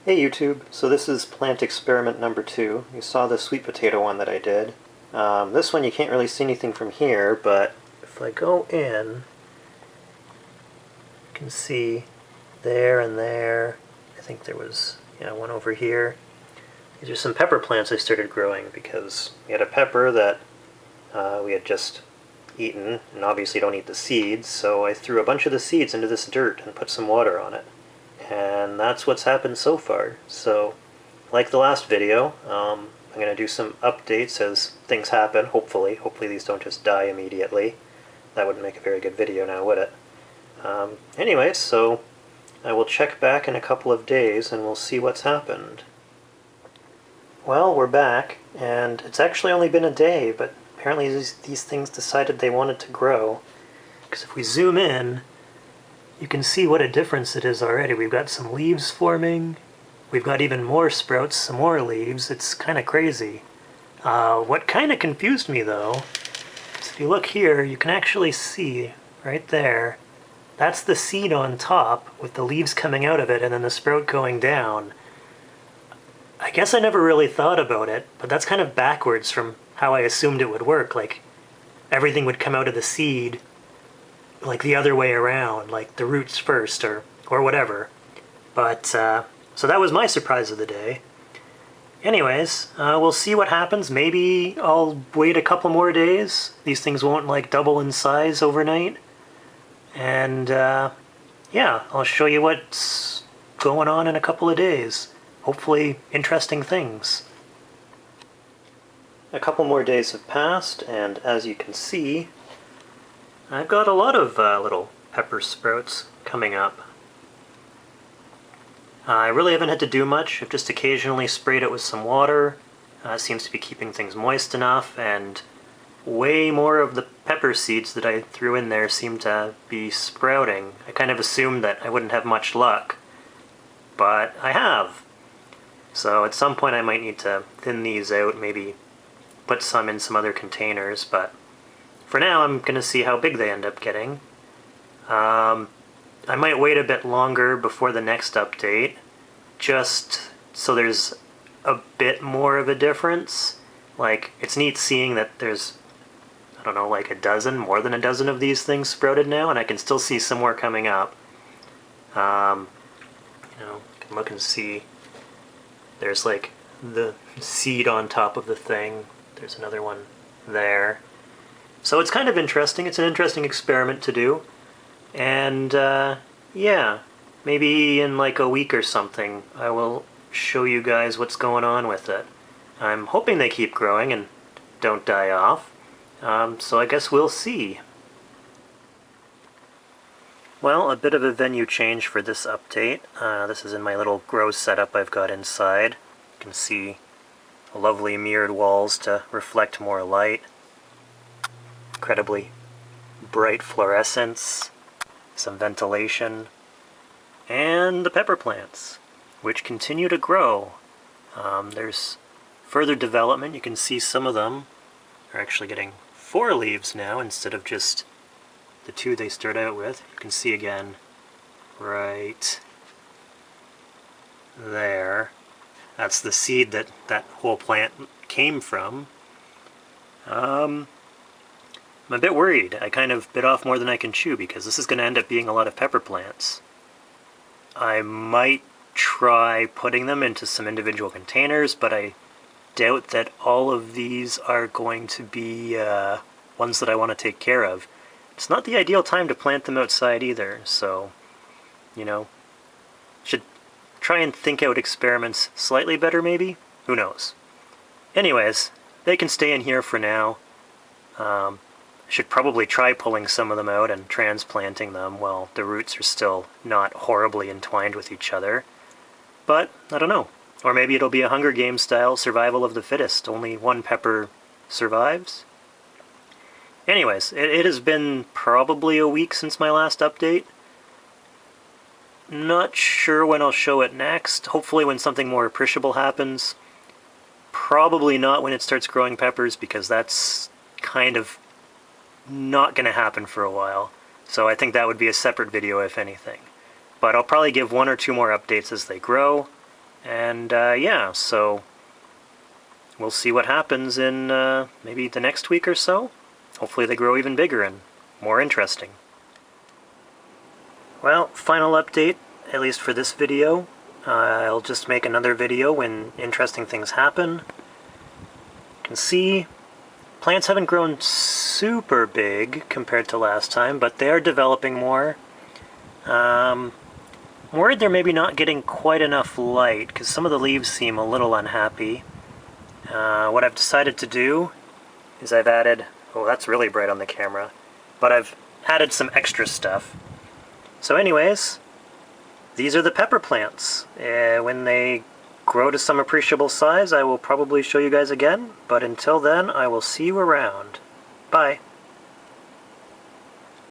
Hey YouTube, so this is plant experiment number 2. You saw the sweet potato one that I did. This one you can't really see anything from here, but if I go in, you can see there and there. I think there was one over here. These are some pepper plants I started growing because we had a pepper that we had just eaten, and obviously don't eat the seeds, so I threw a bunch of the seeds into this dirt and put some water on it. And that's what's happened so far. So, like the last video, I'm going to do some updates as things happen, hopefully. Hopefully these don't just die immediately. That wouldn't make a very good video now, would it? Anyway, so I will check back in a couple of days and we'll see what's happened. Well, we're back, and it's actually only been a day, but apparently these things decided they wanted to grow. Because if we zoom in, you can see what a difference it is already. We've got some leaves forming. We've got even more sprouts, some more leaves. It's kind of crazy. What kind of confused me, though, is if you look here, you can actually see right there, that's the seed on top with the leaves coming out of it and then the sprout going down. I guess I never really thought about it, but that's kind of backwards from how I assumed it would work. Like, everything would come out of the seed like the other way around, like the roots first or whatever. But, so that was my surprise of the day. Anyways, we'll see what happens. Maybe I'll wait a couple more days. These things won't like double in size overnight. And, yeah, I'll show you what's going on in a couple of days. Hopefully interesting things. A couple more days have passed, and as you can see, I've got a lot of little pepper sprouts coming up. I really haven't had to do much. I've just occasionally sprayed it with some water. It seems to be keeping things moist enough, and way more of the pepper seeds that I threw in there seem to be sprouting. I kind of assumed that I wouldn't have much luck, but I have. So at some point I might need to thin these out, maybe put some in some other containers, but for now, I'm going to see how big they end up getting. I might wait a bit longer before the next update, just so there's a bit more of a difference. Like, it's neat seeing that there's, I don't know, like a dozen, more than a dozen of these things sprouted now, and I can still see some more coming up. You can look and see. There's like the seed on top of the thing. There's another one there. So it's kind of interesting. It's an interesting experiment to do. And, yeah, maybe in like a week or something, I will show you guys what's going on with it. I'm hoping they keep growing and don't die off. So I guess we'll see. Well, a bit of a venue change for this update. This is in my little grow setup I've got inside. You can see lovely mirrored walls to reflect more light. Incredibly bright fluorescence, some ventilation, and the pepper plants, which continue to grow. There's further development. You can see some of them are actually getting 4 leaves now instead of just the 2 they start out with. You can see again right there. That's the seed that whole plant came from. I'm a bit worried. I kind of bit off more than I can chew because this is going to end up being a lot of pepper plants. I might try putting them into some individual containers, but I doubt that all of these are going to be ones that I want to take care of. It's not the ideal time to plant them outside either, so, should try and think out experiments slightly better maybe? Who knows? Anyways, they can stay in here for now. Should probably try pulling some of them out and transplanting them while the roots are still not horribly entwined with each other. But, I don't know. Or maybe it'll be a Hunger Games style survival of the fittest. Only one pepper survives? Anyways, it has been probably a week since my last update. Not sure when I'll show it next. Hopefully when something more appreciable happens. Probably not when it starts growing peppers, because that's kind of not going to happen for a while. So I think that would be a separate video if anything. But I'll probably give 1 or 2 more updates as they grow. And yeah, so we'll see what happens in maybe the next week or so. Hopefully they grow even bigger and more interesting. Well, final update, at least for this video. I'll just make another video when interesting things happen. You can see plants haven't grown super big compared to last time, but they are developing more. I'm worried they're maybe not getting quite enough light, because some of the leaves seem a little unhappy. What I've decided to do is I've added... Oh, that's really bright on the camera. But I've added some extra stuff. So anyways, these are the pepper plants. When they grow to some appreciable size, I will probably show you guys again. But until then, I will see you around. Bye.